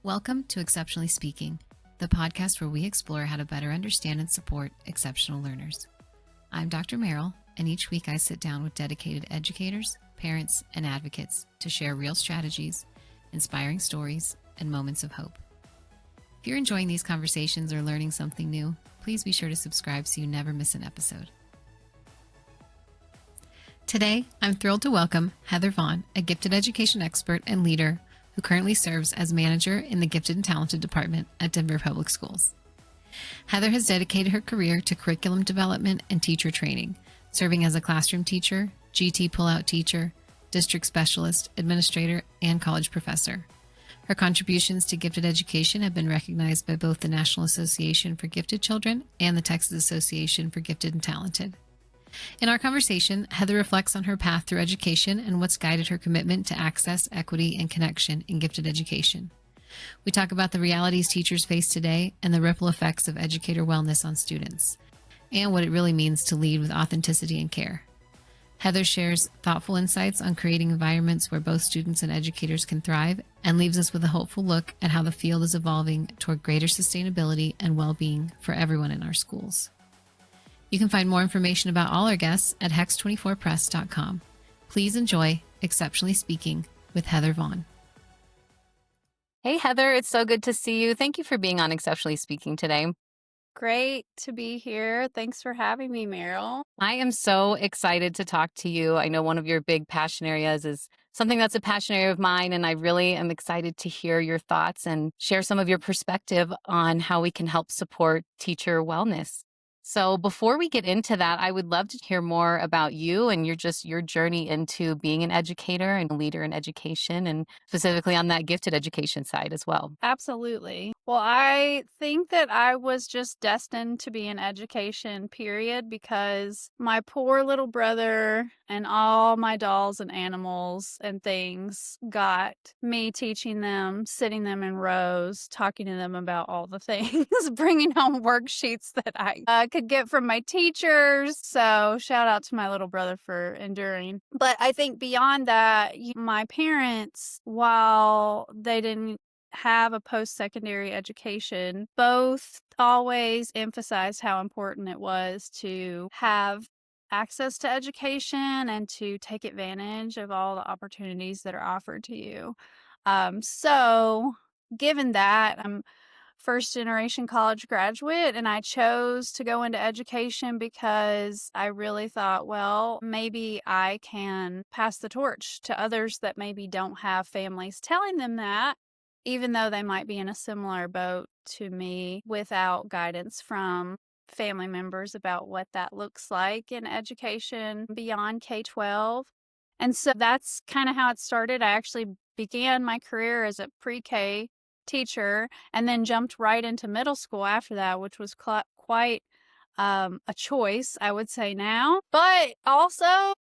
Welcome to Exceptionally Speaking, the podcast where we explore how to better understand and support exceptional learners. I'm Dr. Meryl, and each week I sit down with dedicated educators, parents, and advocates to share real strategies, inspiring stories, and moments of hope. If you're enjoying these conversations or learning something new, please be sure to subscribe so you never miss an episode. Today, I'm thrilled to welcome Heather Vaughn, a gifted education expert and leader who currently serves as manager in the Gifted and Talented Department at Denver Public Schools. Heather has dedicated her career to curriculum development and teacher training, serving as a classroom teacher, GT pullout teacher, district specialist, administrator, and college professor. Her contributions to gifted education have been recognized by both the National Association for Gifted Children and the Texas Association for Gifted and Talented. In our conversation, Heather reflects on her path through education and what's guided her commitment to access, equity, and connection in gifted education. We talk about the realities teachers face today and the ripple effects of educator wellness on students, and what it really means to lead with authenticity and care. Heather shares thoughtful insights on creating environments where both students and educators can thrive, and leaves us with a hopeful look at how the field is evolving toward greater sustainability and well-being for everyone in our schools. You can find more information about all our guests at hex24press.com. Please enjoy Exceptionally Speaking with Heather Vaughn. Hey, Heather, it's so good to see you. Thank you for being on Exceptionally Speaking today. Great to be here. Thanks for having me, Meryl. I am so excited to talk to you. I know one of your big passion areas is something that's a passion area of mine, and I really am excited to hear your thoughts and share some of your perspective on how we can help support teacher wellness. So before we get into that, I would love to hear more about you and your journey into being an educator and a leader in education, and specifically on that gifted education side as well. Absolutely. Well, I think that I was just destined to be in education, period, because my poor little brother and all my dolls and animals and things got me teaching them, sitting them in rows, talking to them about all the things, bringing home worksheets that I could get from my teachers. So shout out to my little brother for enduring. But I think beyond that, my parents, while they didn't have a post-secondary education, both always emphasized how important it was to have access to education and to take advantage of all the opportunities that are offered to you. So given that, I'm first generation college graduate, and I chose to go into education because I really thought, well, maybe I can pass the torch to others that maybe don't have families telling them that, even though they might be in a similar boat to me without guidance from family members about what that looks like in education beyond K-12. And so that's kind of how it started. I actually began my career as a pre-K teacher and then jumped right into middle school after that, which was quite a choice, I would say now. But also,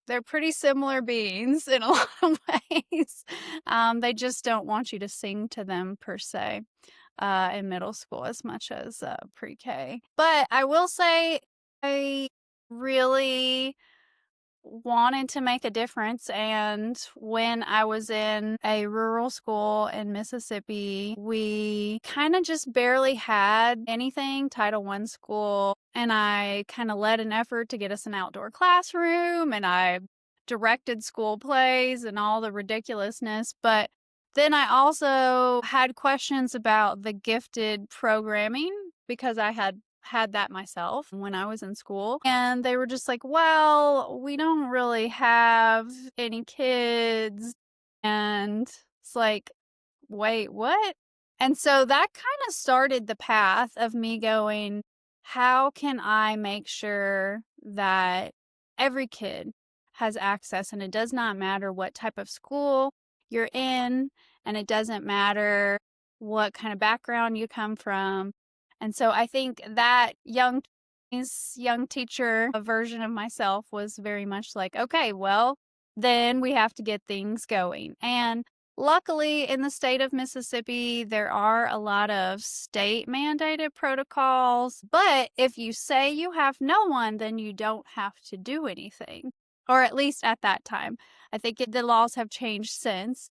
they're pretty similar beings in a lot of ways. They just don't want you to sing to them per se in middle school as much as pre-K. But I will say I really wanted to make a difference, and when I was in a rural school in Mississippi, we kind of just barely had anything, Title I school, and I kind of led an effort to get us an outdoor classroom, and I directed school plays and all the ridiculousness. But then I also had questions about the gifted programming because I had that myself when I was in school. And they were just like, well, we don't really have any kids. And it's like, wait, what? And so that kind of started the path of me going, how can I make sure that every kid has access? And it does not matter what type of school you're in, and it doesn't matter what kind of background you come from. And so I think that young teacher version of myself was very much like, okay, well, then we have to get things going. And luckily, in the state of Mississippi, there are a lot of state mandated protocols. But if you say you have no one, then you don't have to do anything, or at least at that time. I think the laws have changed since.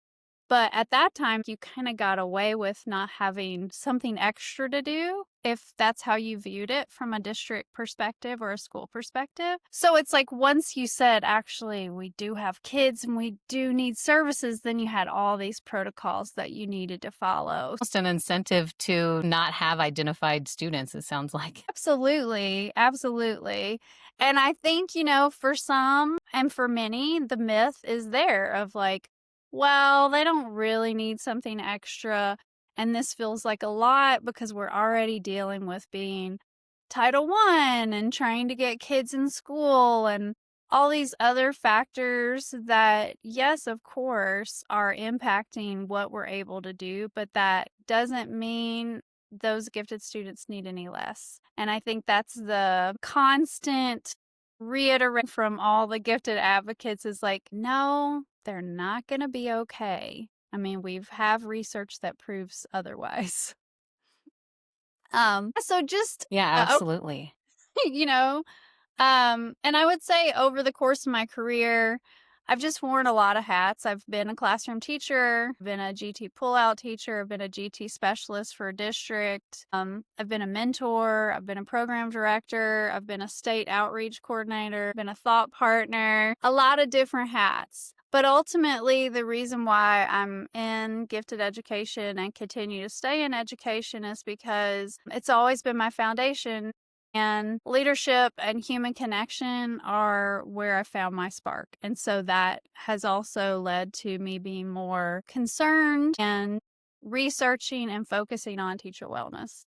But at that time, you kinda got away with not having something extra to do, if that's how you viewed it from a district perspective or a school perspective. So it's like once you said, "Actually, we do have kids and we do need services," then you had all these protocols that you needed to follow. Almost an incentive to not have identified students, it sounds like. Absolutely, absolutely. And I think, for some and for many, the myth is there of like, well, they don't really need something extra. And this feels like a lot because we're already dealing with being Title I and trying to get kids in school and all these other factors that, yes, of course, are impacting what we're able to do, but that doesn't mean those gifted students need any less. And I think that's the constant reiteration from all the gifted advocates is like, no, they're not going to be okay. I mean, we've have research that proves otherwise. So just Yeah, uh, absolutely. you know, and I would say over the course of my career, I've just worn a lot of hats. I've been a classroom teacher, been a GT pullout teacher, I've been a GT specialist for a district. I've been a mentor, I've been a program director, I've been a state outreach coordinator, been a thought partner, a lot of different hats. But ultimately, the reason why I'm in gifted education and continue to stay in education is because it's always been my foundation. And leadership and human connection are where I found my spark. And so that has also led to me being more concerned and researching and focusing on teacher wellness.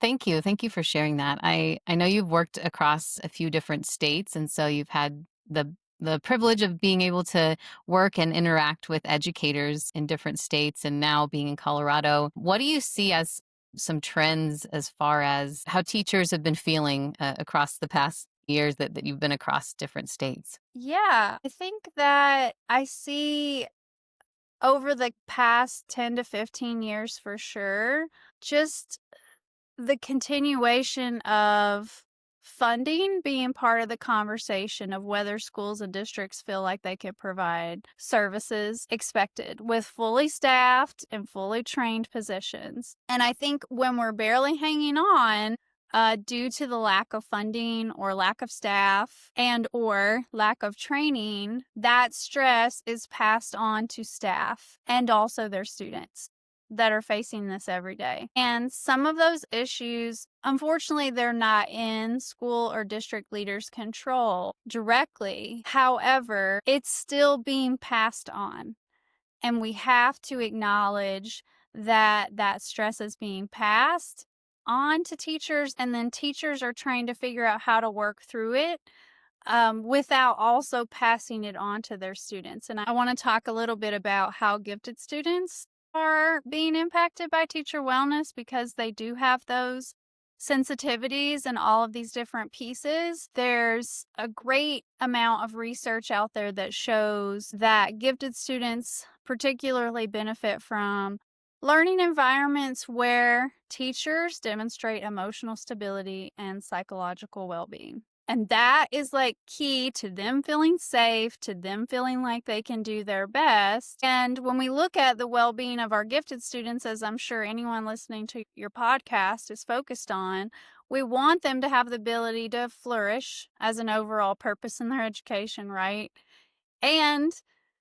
Thank you. Thank you for sharing that. I know you've worked across a few different states, and so you've had the privilege of being able to work and interact with educators in different states and now being in Colorado. What do you see as some trends as far as how teachers have been feeling across the past years that you've been across different states? Yeah, I think that I see over the past 10 to 15 years for sure, just the continuation of funding being part of the conversation of whether schools and districts feel like they can provide services expected with fully staffed and fully trained positions. And I think when we're barely hanging on, due to the lack of funding or lack of staff and or lack of training, that stress is passed on to staff and also their students that are facing this every day. And some of those issues, unfortunately, they're not in school or district leaders' control directly. However, it's still being passed on. And we have to acknowledge that that stress is being passed on to teachers, and then teachers are trying to figure out how to work through it without also passing it on to their students. And I want to talk a little bit about how gifted students are being impacted by teacher wellness because they do have those sensitivities and all of these different pieces. There's a great amount of research out there that shows that gifted students particularly benefit from learning environments where teachers demonstrate emotional stability and psychological well being. And that is like key to them feeling safe, to them feeling like they can do their best. And when we look at the well being of our gifted students, as I'm sure anyone listening to your podcast is focused on, we want them to have the ability to flourish as an overall purpose in their education, right? And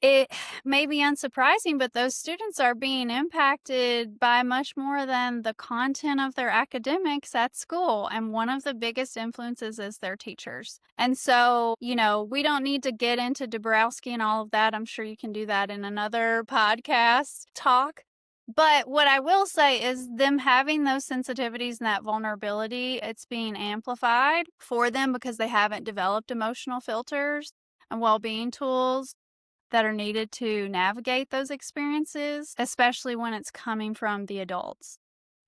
it may be unsurprising, but those students are being impacted by much more than the content of their academics at school. And one of the biggest influences is their teachers. And so, we don't need to get into Dabrowski and all of that. I'm sure you can do that in another podcast talk. But what I will say is them having those sensitivities and that vulnerability, it's being amplified for them because they haven't developed emotional filters and well-being tools that are needed to navigate those experiences, especially when it's coming from the adults.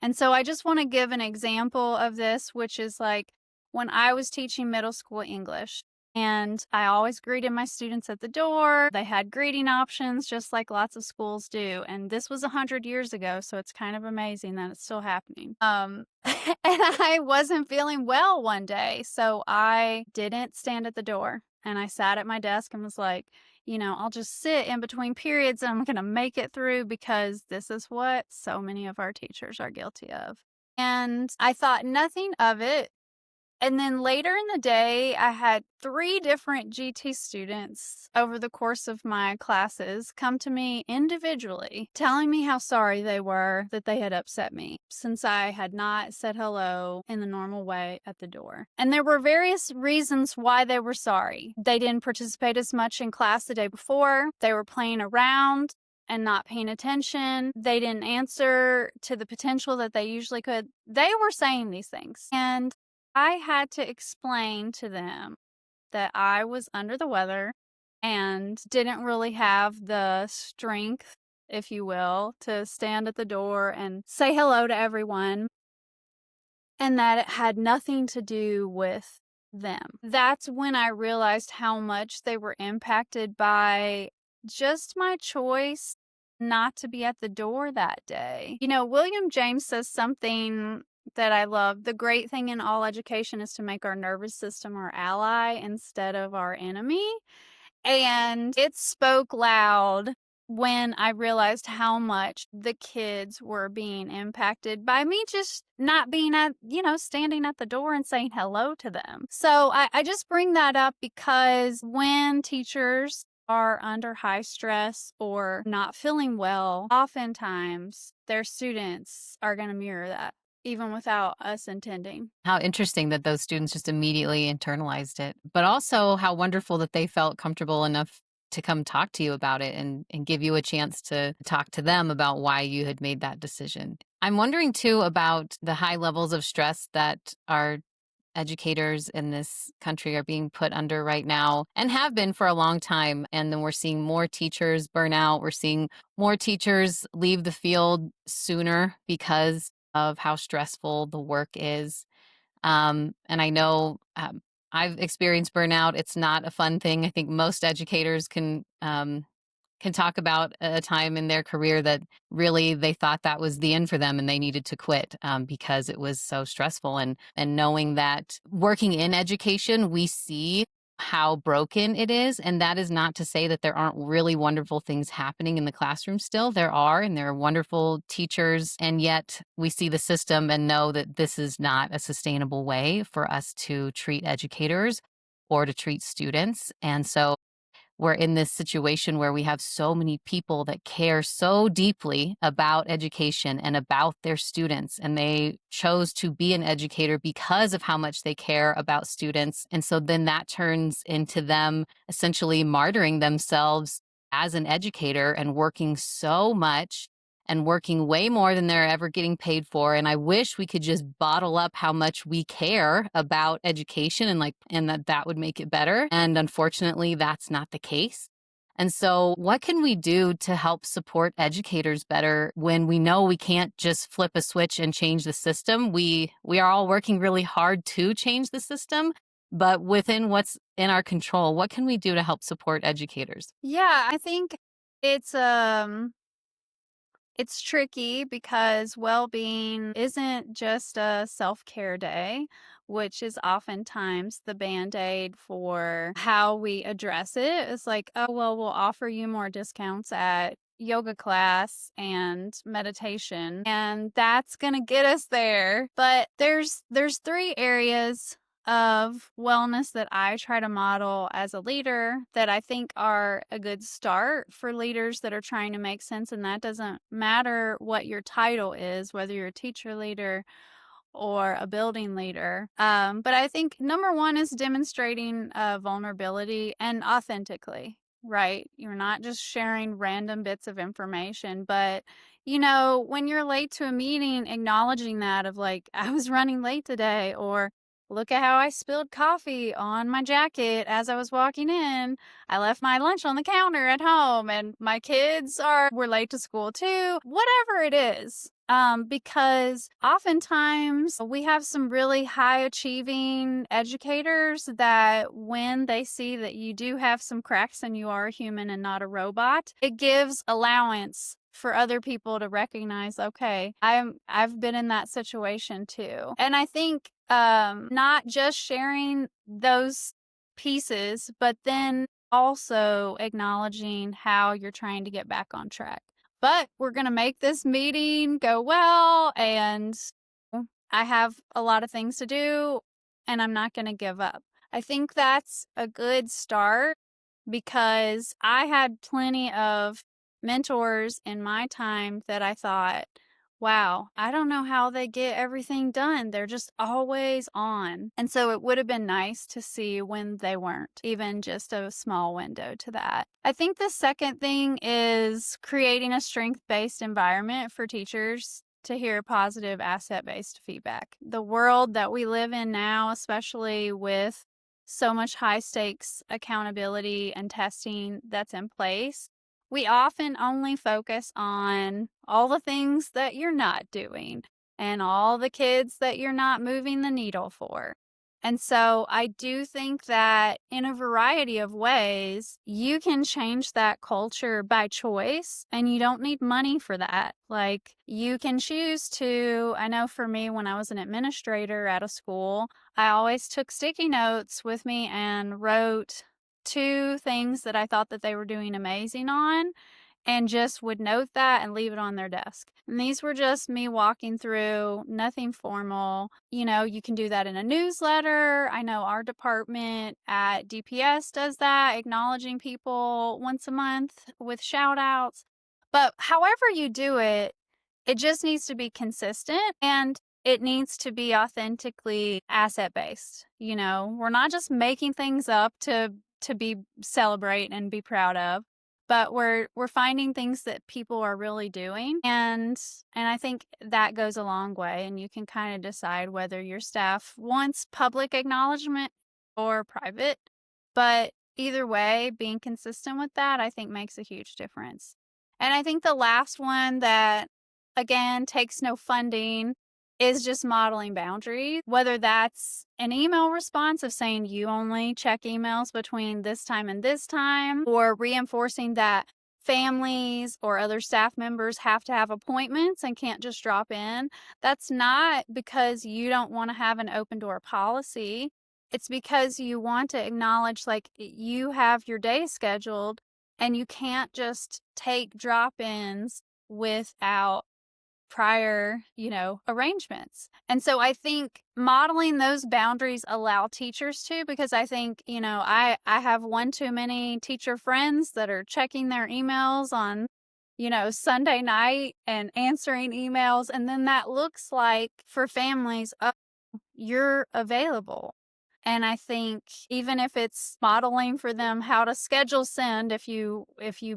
And so I just want to give an example of this, which is like when I was teaching middle school English, and I always greeted my students at the door. They had greeting options, just like lots of schools do. And this was 100 years ago, so it's kind of amazing that it's still happening. And I wasn't feeling well one day, so I didn't stand at the door. And I sat at my desk and was like, I'll just sit in between periods and I'm going to make it through because this is what so many of our teachers are guilty of. And I thought nothing of it. And then later in the day, I had 3 different GT students over the course of my classes come to me individually, telling me how sorry they were that they had upset me since I had not said hello in the normal way at the door. And there were various reasons why they were sorry. They didn't participate as much in class the day before. They were playing around and not paying attention. They didn't answer to the potential that they usually could. They were saying these things. And I had to explain to them that I was under the weather and didn't really have the strength, if you will, to stand at the door and say hello to everyone, and that it had nothing to do with them. That's when I realized how much they were impacted by just my choice not to be at the door that day. William James says something that I love. The great thing in all education is to make our nervous system our ally instead of our enemy. And it spoke loud when I realized how much the kids were being impacted by me just not being standing at the door and saying hello to them. So I just bring that up because when teachers are under high stress or not feeling well, oftentimes their students are going to mirror that, even without us intending. How interesting that those students just immediately internalized it, but also how wonderful that they felt comfortable enough to come talk to you about it and give you a chance to talk to them about why you had made that decision. I'm wondering too about the high levels of stress that our educators in this country are being put under right now and have been for a long time. And then we're seeing more teachers burn out. We're seeing more teachers leave the field sooner because of how stressful the work is. And I know I've experienced burnout. It's not a fun thing. I think most educators can talk about a time in their career that really they thought that was the end for them and they needed to quit because it was so stressful. And knowing that working in education, we see how broken it is. And that is not to say that there aren't really wonderful things happening in the classroom still. There are, and there are wonderful teachers. And yet we see the system and know that this is not a sustainable way for us to treat educators or to treat students. And so we're in this situation where we have so many people that care so deeply about education and about their students, and they chose to be an educator because of how much they care about students. And so then that turns into them essentially martyring themselves as an educator and working so much and working way more than they're ever getting paid for. And I wish we could just bottle up how much we care about education and that would make it better. And unfortunately, that's not the case. And so what can we do to help support educators better when we know we can't just flip a switch and change the system? We are all working really hard to change the system, but within what's in our control, what can we do to help support educators? Yeah, I think it's tricky because well-being isn't just a self-care day, which is oftentimes the band-aid for how we address it. It's like, oh, well, we'll offer you more discounts at yoga class and meditation, and that's going to get us there. But there's 3 areas of wellness that I try to model as a leader that I think are a good start for leaders that are trying to make sense. And that doesn't matter what your title is, whether you're a teacher leader or a building leader. But I think number 1 is demonstrating vulnerability and authentically, right? You're not just sharing random bits of information, but when you're late to a meeting, acknowledging that of like, I was running late today, or look at how I spilled coffee on my jacket as I was walking in. I left my lunch on the counter at home and my kids were late to school too. Whatever it is. Because oftentimes we have some really high achieving educators that when they see that you do have some cracks and you are a human and not a robot, it gives allowance for other people to recognize, okay, I've been in that situation too. And I think not just sharing those pieces, but then also acknowledging how you're trying to get back on track. But we're going to make this meeting go well, and I have a lot of things to do, and I'm not going to give up. I think that's a good start because I had plenty of mentors in my time that I thought, wow, I don't know how they get everything done. They're just always on. And so it would have been nice to see when they weren't, even just a small window to that. I think the second thing is creating a strength-based environment for teachers to hear positive asset-based feedback. The world that we live in now, especially with so much high stakes accountability and testing that's in place, we often only focus on all the things that you're not doing and all the kids that you're not moving the needle for. And so I do think that in a variety of ways, you can change that culture by choice, and you don't need money for that. Like, you can choose to, I know for me, when I was an administrator at a school, I always took sticky notes with me and wrote 2 things that I thought that they were doing amazing on, and just would note that and leave it on their desk. And these were just me walking through, nothing formal. You know, you can do that in a newsletter. I know our department at DPS does that, acknowledging people once a month with shout outs. But however you do it, it just needs to be consistent, and it needs to be authentically asset based. You know, we're not just making things up to be celebrate and be proud of, but we're finding things that people are really doing, and I think that goes a long way, and you can kind of decide whether your staff wants public acknowledgement or private. But either way, being consistent with that, I think, makes a huge difference. And I think the last one that, again, takes no funding is just modeling boundaries, whether that's an email response of saying you only check emails between this time and this time, or reinforcing that families or other staff members have to have appointments and can't just drop in. That's not because you don't want to have an open door policy. It's because you want to acknowledge, like, you have your day scheduled and you can't just take drop-ins without prior, arrangements. And so I think modeling those boundaries allow teachers to, because I think, I have one too many teacher friends that are checking their emails on, Sunday night and answering emails. And then that looks like for families, oh, you're available. And I think even if it's modeling for them how to schedule send if you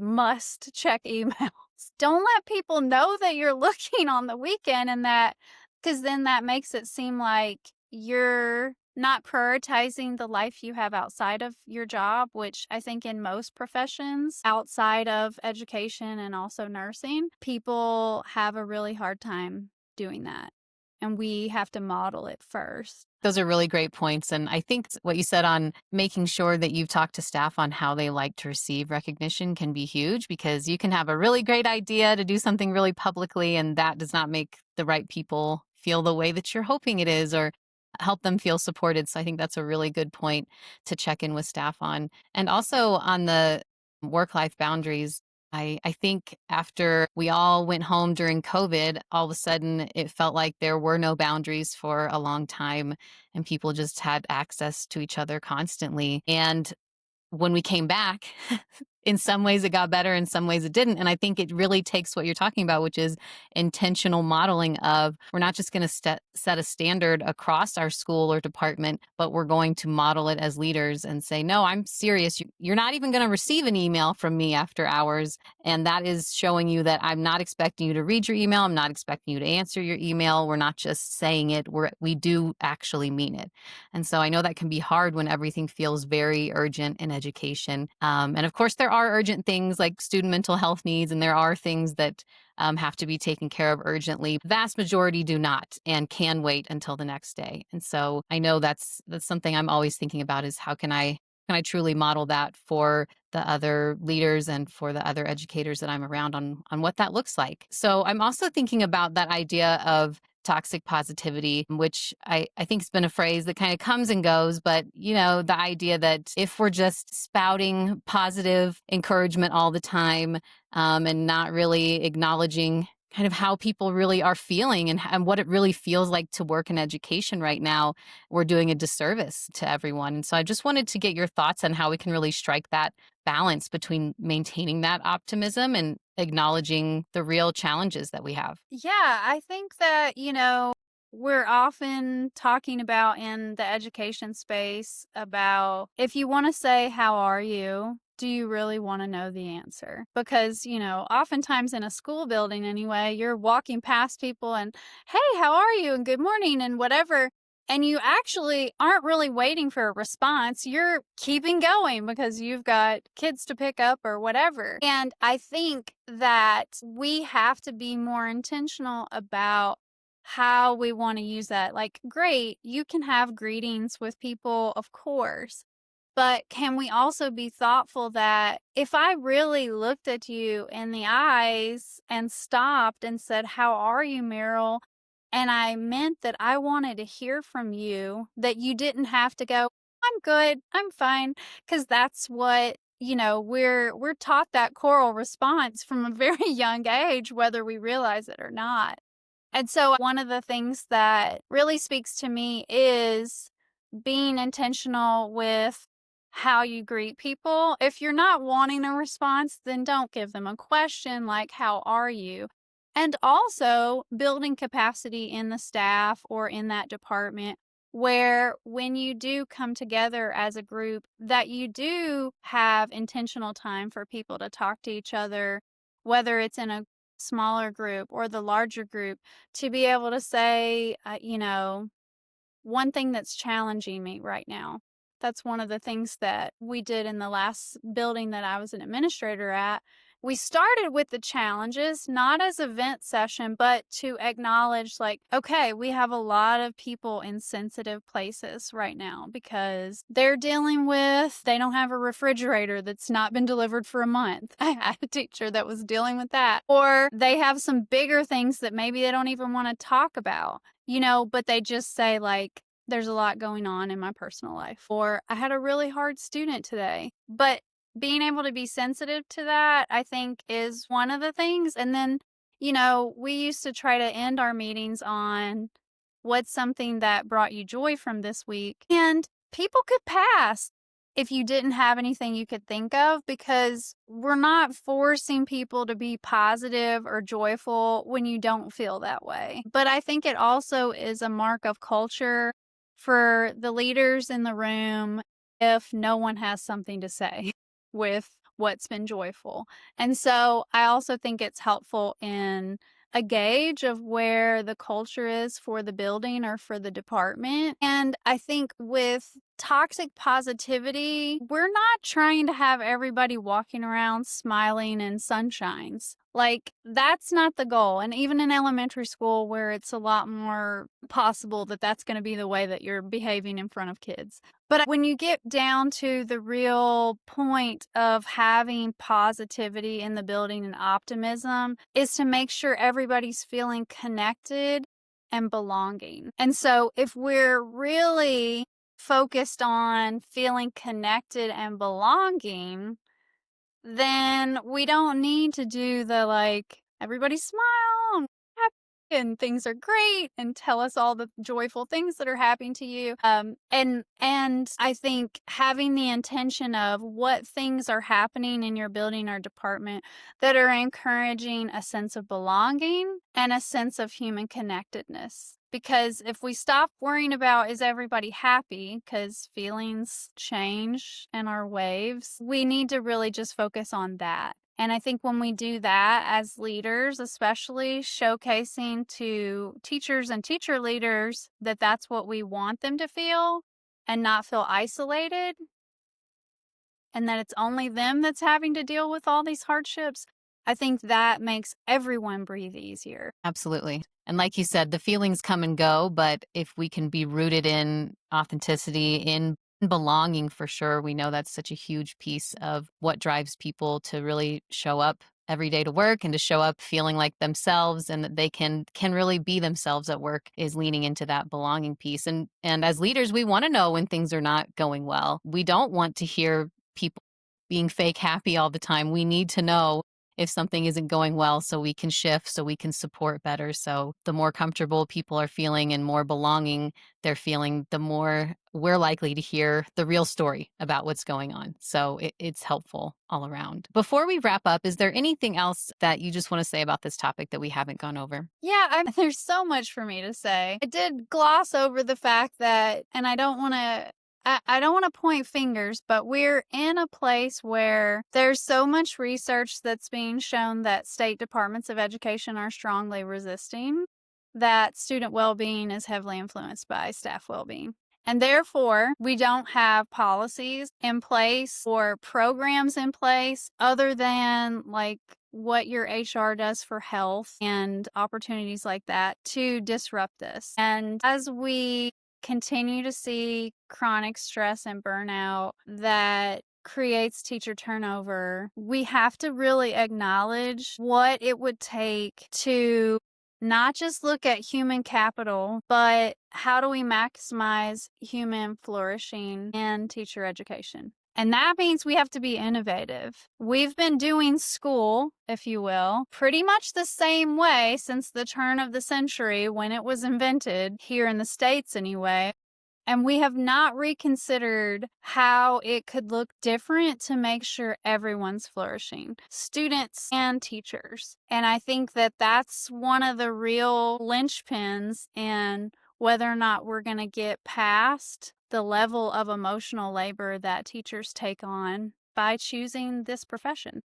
must check emails, don't let people know that you're looking on the weekend, and that, because then that makes it seem like you're not prioritizing the life you have outside of your job, which I think in most professions outside of education and also nursing, people have a really hard time doing that. And we have to model it first. Those are really great points. And I think what you said on making sure that you've talked to staff on how they like to receive recognition can be huge, because you can have a really great idea to do something really publicly, and that does not make the right people feel the way that you're hoping it is, or help them feel supported. So I think that's a really good point to check in with staff on. And also on the work-life boundaries, I think after we all went home during COVID, all of a sudden it felt like there were no boundaries for a long time, and people just had access to each other constantly. And when we came back, in some ways it got better, in some ways it didn't. And I think it really takes what you're talking about, which is intentional modeling of, we're not just going to set a standard across our school or department, but we're going to model it as leaders and say, no, I'm serious. You're not even going to receive an email from me after hours. And that is showing you that I'm not expecting you to read your email. I'm not expecting you to answer your email. We're not just saying it. We do actually mean it. And so I know that can be hard when everything feels very urgent in education. And of course, there are urgent things like student mental health needs, and there are things that have to be taken care of urgently. The vast majority do not and can wait until the next day. And so I know that's something I'm always thinking about, is how can I truly model that for the other leaders and for the other educators that I'm around on what that looks like. So I'm also thinking about that idea of toxic positivity, which I think has been a phrase that kind of comes and goes. But, the idea that if we're just spouting positive encouragement all the time, and not really acknowledging kind of how people really are feeling and what it really feels like to work in education right now, we're doing a disservice to everyone. And so I just wanted to get your thoughts on how we can really strike that balance between maintaining that optimism and acknowledging the real challenges that we have. Yeah, I think that, we're often talking about in the education space about if you want to say, how are you? Do you really want to know the answer? Because, oftentimes in a school building anyway, you're walking past people and, hey, how are you? And good morning and whatever. And you actually aren't really waiting for a response. You're keeping going because you've got kids to pick up or whatever. And I think that we have to be more intentional about how we want to use that. Like, great, you can have greetings with people, of course. But can we also be thoughtful that if I really looked at you in the eyes and stopped and said, how are you, Meryl? And I meant that I wanted to hear from you, that you didn't have to go, I'm good, I'm fine. Because that's what, we're taught that choral response from a very young age, whether we realize it or not. And so one of the things that really speaks to me is being intentional with how you greet people. If you're not wanting a response, then don't give them a question like, how are you? And also building capacity in the staff or in that department where when you do come together as a group, that you do have intentional time for people to talk to each other, whether it's in a smaller group or the larger group, to be able to say, one thing that's challenging me right now. That's one of the things that we did in the last building that I was an administrator at. We started with the challenges, not as a vent session, but to acknowledge, like, okay, we have a lot of people in sensitive places right now because they're dealing with, they don't have a refrigerator that's not been delivered for a month. I had a teacher that was dealing with that. Or they have some bigger things that maybe they don't even want to talk about, but they just say, like, there's a lot going on in my personal life. Or I had a really hard student today. But being able to be sensitive to that, I think, is one of the things. And then, we used to try to end our meetings on what's something that brought you joy from this week. And people could pass if you didn't have anything you could think of, because we're not forcing people to be positive or joyful when you don't feel that way. But I think it also is a mark of culture for the leaders in the room if no one has something to say with what's been joyful. And so I also think it's helpful in a gauge of where the culture is for the building or for the department. And I think with toxic positivity, we're not trying to have everybody walking around smiling and sunshines. Like, that's not the goal. And even in elementary school, where it's a lot more possible that that's going to be the way that you're behaving in front of kids. But when you get down to the real point of having positivity in the building and optimism, is to make sure everybody's feeling connected and belonging. And so if we're really focused on feeling connected and belonging, then we don't need to do the, like, everybody smile and happy and things are great and tell us all the joyful things that are happening to you. And I think having the intention of what things are happening in your building or department that are encouraging a sense of belonging and a sense of human connectedness. Because if we stop worrying about is everybody happy, because feelings change and are waves, we need to really just focus on that. And I think when we do that as leaders, especially showcasing to teachers and teacher leaders that that's what we want them to feel and not feel isolated, and that it's only them that's having to deal with all these hardships, I think that makes everyone breathe easier. Absolutely. And like you said, the feelings come and go, but if we can be rooted in authenticity, in belonging, for sure, we know that's such a huge piece of what drives people to really show up every day to work and to show up feeling like themselves and that they can really be themselves at work is leaning into that belonging piece. And as leaders, we want to know when things are not going well. We don't want to hear people being fake happy all the time. We need to know if something isn't going well so we can shift, so we can support better. So the more comfortable people are feeling and more belonging they're feeling, the more we're likely to hear the real story about what's going on. So it's helpful all around. Before we wrap up, is there anything else that you just want to say about this topic that we haven't gone over? Yeah, there's so much for me to say. I did gloss over the fact that, and I don't want to. I don't want to point fingers, but we're in a place where there's so much research that's being shown that state departments of education are strongly resisting that student well-being is heavily influenced by staff well-being. And therefore, we don't have policies in place or programs in place other than like what your HR does for health and opportunities like that to disrupt this. And as we continue to see chronic stress and burnout that creates teacher turnover, we have to really acknowledge what it would take to not just look at human capital, but how do we maximize human flourishing in teacher education? And that means we have to be innovative. We've been doing school, if you will, pretty much the same way since the turn of the century when it was invented, here in the States anyway. And we have not reconsidered how it could look different to make sure everyone's flourishing, students and teachers. And I think that that's one of the real linchpins in whether or not we're going to get past the level of emotional labor that teachers take on by choosing this profession.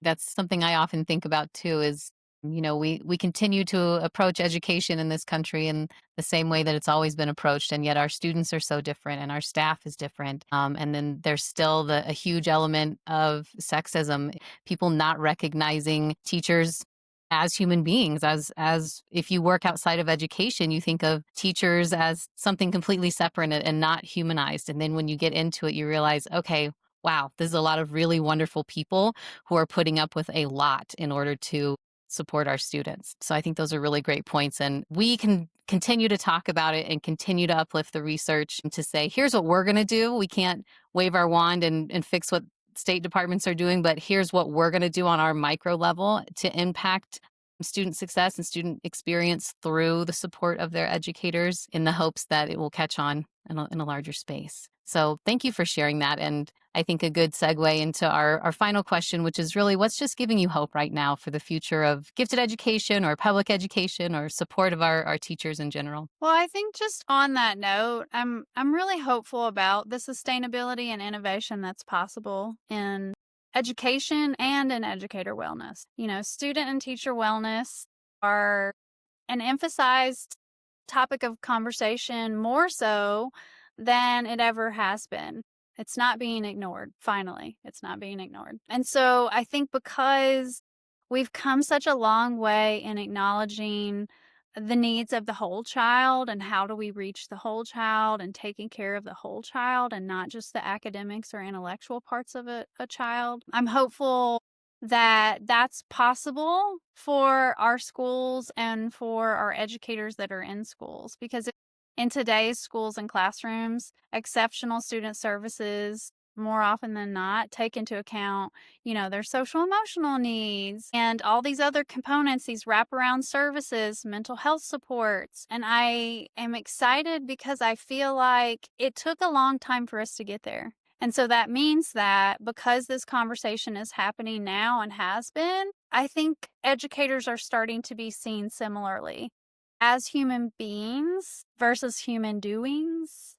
That's something I often think about too is, we continue to approach education in this country in the same way that it's always been approached. And yet our students are so different and our staff is different. And then there's still a huge element of sexism, people not recognizing teachers as human beings, as if you work outside of education, you think of teachers as something completely separate and not humanized. And then when you get into it, you realize, okay, wow, there's a lot of really wonderful people who are putting up with a lot in order to support our students. So I think those are really great points. And we can continue to talk about it and continue to uplift the research and to say, here's what we're going to do. We can't wave our wand and fix what state departments are doing, but here's what we're going to do on our micro level to impact student success and student experience through the support of their educators in the hopes that it will catch on in a larger space. So thank you for sharing that. And I think a good segue into our final question, which is really what's just giving you hope right now for the future of gifted education or public education or support of our teachers in general? Well, I think just on that note, I'm really hopeful about the sustainability and innovation that's possible in education and in educator wellness. Student and teacher wellness are an emphasized topic of conversation more so than it ever has been. It's not being ignored. Finally, it's not being ignored. And so I think because we've come such a long way in acknowledging the needs of the whole child and how do we reach the whole child and taking care of the whole child and not just the academics or intellectual parts of a child. I'm hopeful that that's possible for our schools and for our educators that are in schools, because in today's schools and classrooms, exceptional student services more often than not take into account, their social emotional needs and all these other components, these wraparound services, mental health supports. And I am excited because I feel like it took a long time for us to get there. And so that means that because this conversation is happening now and has been, I think educators are starting to be seen similarly as human beings versus human doings.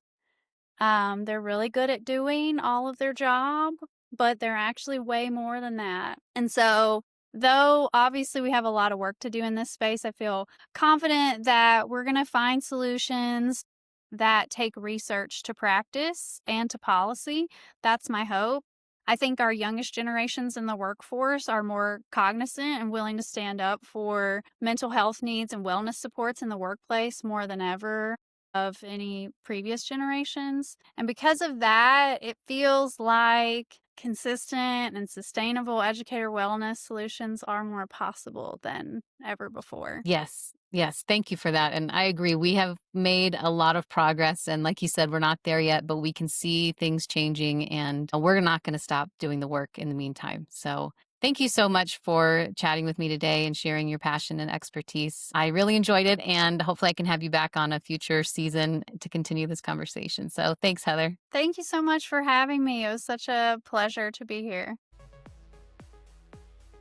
They're really good at doing all of their job, but they're actually way more than that. And so, though obviously we have a lot of work to do in this space, I feel confident that we're going to find solutions that take research to practice and to policy. That's my hope. I think our youngest generations in the workforce are more cognizant and willing to stand up for mental health needs and wellness supports in the workplace more than ever of any previous generations. And because of that, it feels like consistent and sustainable educator wellness solutions are more possible than ever before. Yes. Yes. Thank you for that. And I agree. We have made a lot of progress. And like you said, we're not there yet, but we can see things changing and we're not going to stop doing the work in the meantime. So thank you so much for chatting with me today and sharing your passion and expertise. I really enjoyed it. And hopefully I can have you back on a future season to continue this conversation. So thanks, Heather. Thank you so much for having me. It was such a pleasure to be here.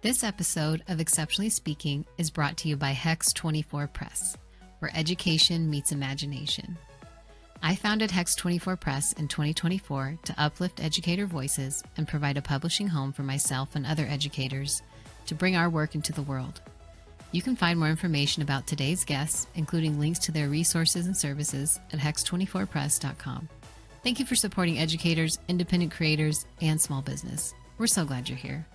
This episode of Exceptionally Speaking is brought to you by Hex 24 Press, where education meets imagination. I founded Hex 24 Press in 2024 to uplift educator voices and provide a publishing home for myself and other educators to bring our work into the world. You can find more information about today's guests, including links to their resources and services, at hex24press.com. Thank you for supporting educators, independent creators, and small business. We're so glad you're here.